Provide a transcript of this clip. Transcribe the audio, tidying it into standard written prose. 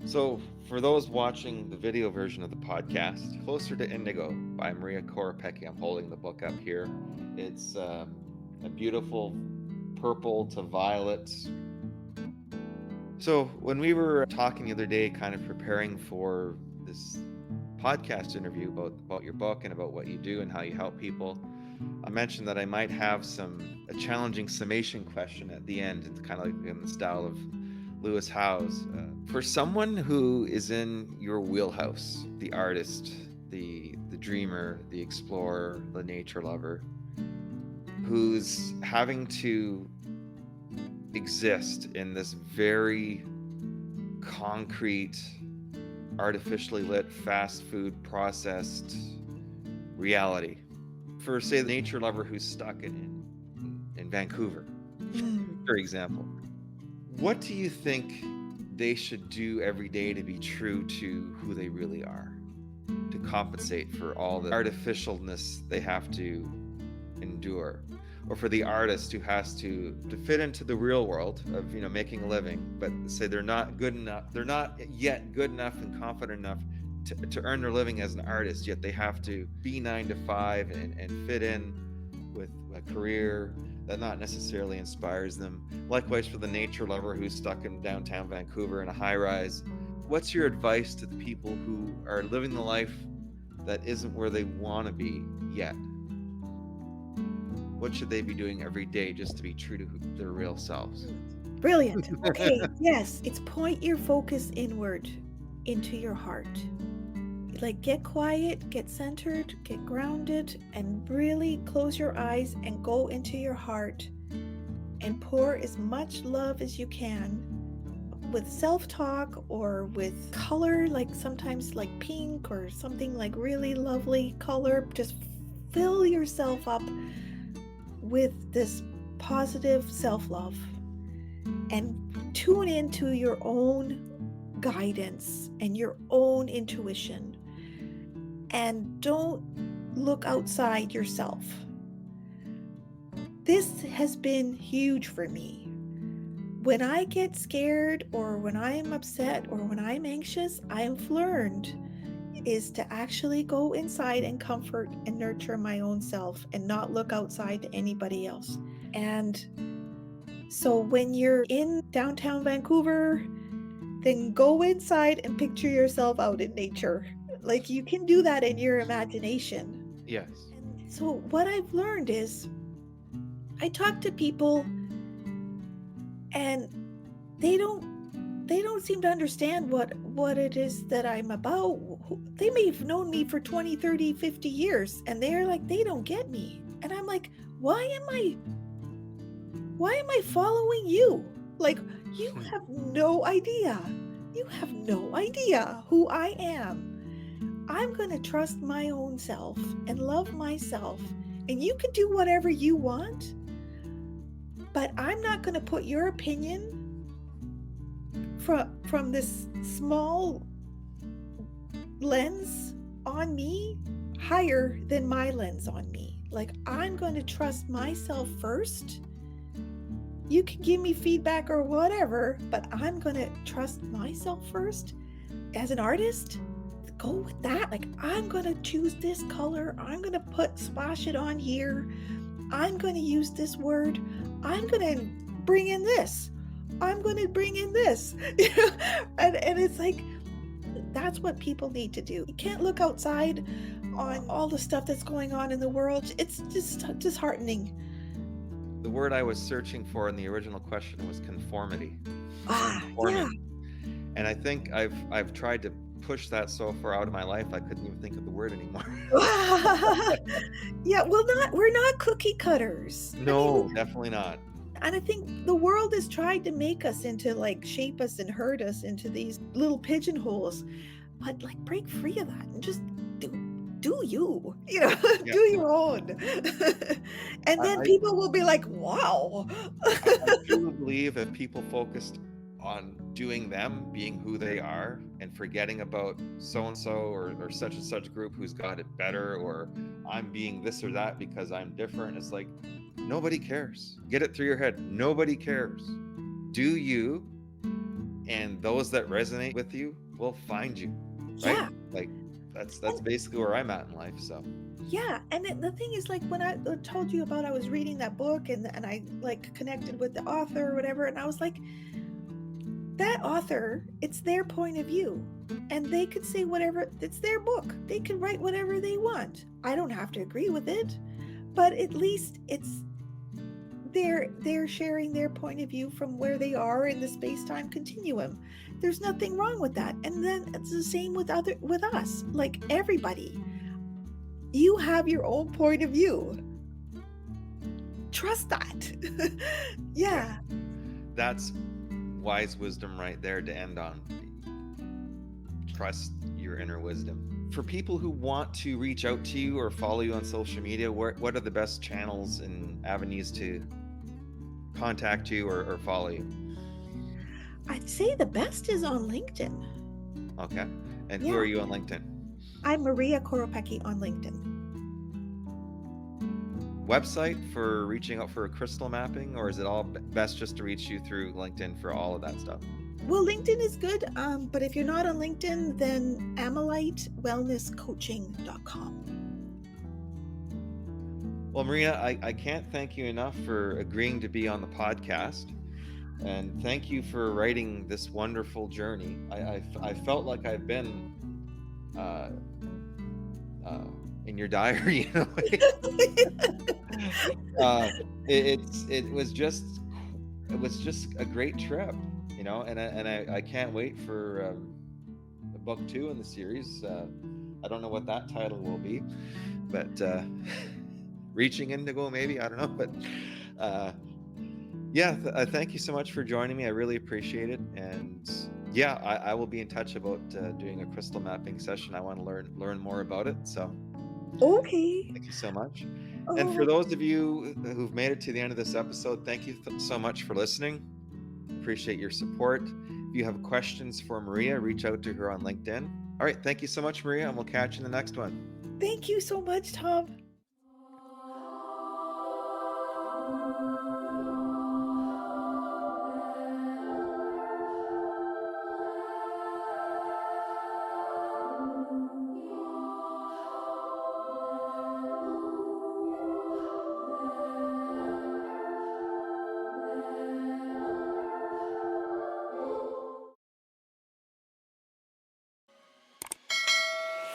So, for those watching the video version of the podcast, Closer to Indigo by Maria Koropecki, I'm holding the book up here. It's a beautiful purple to violet. So, when we were talking the other day, kind of preparing for this podcast interview about your book and about what you do and how you help people, I mentioned that I might have a challenging summation question at the end. It's kind of like in the style of Lewis Howes. For someone who is in your wheelhouse, the artist, the dreamer, the explorer, the nature lover, who's having to exist in this very concrete, artificially lit, fast food processed reality. For, say, the nature lover who's stuck in Vancouver, for example, what do you think they should do every day to be true to who they really are, to compensate for all the artificialness they have to endure? Or for the artist who has to fit into the real world of, making a living, but say they're not good enough, they're not yet good enough and confident enough to earn their living as an artist, yet they have to be 9 to 5 and fit in with a career that not necessarily inspires them. Likewise for the nature lover who's stuck in downtown Vancouver in a high-rise. What's your advice to the people who are living the life that isn't where they want to be yet? What should they be doing every day just to be true to their real selves? Brilliant. Okay, yes, it's point your focus inward into your heart. Like, get quiet, get centered, get grounded, and really close your eyes and go into your heart and pour as much love as you can with self-talk or with color, like sometimes like pink or something like really lovely color. Just fill yourself up with this positive self-love and tune into your own guidance and your own intuition. And don't look outside yourself. This has been huge for me. When I get scared or when I'm upset or when I'm anxious, I've learned is to actually go inside and comfort and nurture my own self and not look outside to anybody else. And so when you're in downtown Vancouver, then go inside and picture yourself out in nature. Like, you can do that in your imagination. Yes. So what I've learned is I talk to people and they don't seem to understand what it is that I'm about. They may have known me for 20, 30, 50 years and they're like, they don't get me. And I'm like, why am I following you? Like, you have no idea. You have no idea who I am. I'm going to trust my own self and love myself. And you can do whatever you want, but I'm not going to put your opinion from this small lens on me higher than my lens on me. Like, I'm going to trust myself first. You can give me feedback or whatever, but I'm going to trust myself first. As an artist, go with that. Like, I'm going to choose this color. I'm going to splash it on here. I'm going to use this word. I'm going to bring in this. I'm going to bring in this. and it's like, that's what people need to do. You can't look outside on all the stuff that's going on in the world. It's just disheartening. The word I was searching for in the original question was conformity. Yeah. And I think I've tried to push that so far out of my life I couldn't even think of the word anymore. Yeah, we're not cookie cutters. No, definitely not. And I think the world has tried to make us into, like, shape us and herd us into these little pigeonholes. But, like, break free of that and just do you, Yeah. do your own. And then people will be like, wow. I truly believe if people focused on doing them, being who they are, and forgetting about so-and-so or such and such group who's got it better, or I'm being this or that because I'm different. It's like, nobody cares. Get it through your head. Nobody cares. Do you, and those that resonate with you will find you, right? Yeah. Like that's basically where I'm at in life. So Yeah, and the thing is, like, when I told you about I was reading that book and I like connected with the author or whatever, and I was like, that author, it's their point of view, and they could say whatever. It's their book. They can write whatever they want. I don't have to agree with it, but at least it's they're sharing their point of view from where they are in the space-time continuum. There's nothing wrong with that. And then it's the same with us, like everybody. You have your own point of view. Trust that. Yeah. that's wise wisdom right there to end on. Trust your inner wisdom. For people who want to reach out to you or follow you on social media, what are the best channels and avenues to contact you or follow you? I'd say the best is on LinkedIn. Okay. And who Yeah. are you on LinkedIn? I'm Maria Koropecki on LinkedIn. Website for reaching out for a crystal mapping, or is it all best just to reach you through LinkedIn for all of that stuff? Well, LinkedIn is good, but if you're not on LinkedIn, then AmoliteWellnessCoaching.com. Well, Maria, I can't thank you enough for agreeing to be on the podcast, and thank you for writing this wonderful journey. I felt like I've been in your diary, in a way. It was just a great trip, and I can't wait for book 2 in the series. I don't know what that title will be, but Reaching Indigo, maybe, I don't know, but thank you so much for joining me. I really appreciate it, and I will be in touch about doing a crystal mapping session. I want to learn more about it, so Okay. thank you so much. Oh. And for those of you who've made it to the end of this episode, thank you so much for listening. Appreciate your support. If you have questions for Maria, reach out to her on LinkedIn. All right, thank you so much, Maria, and we'll catch you in the next one. Thank you so much, Tom.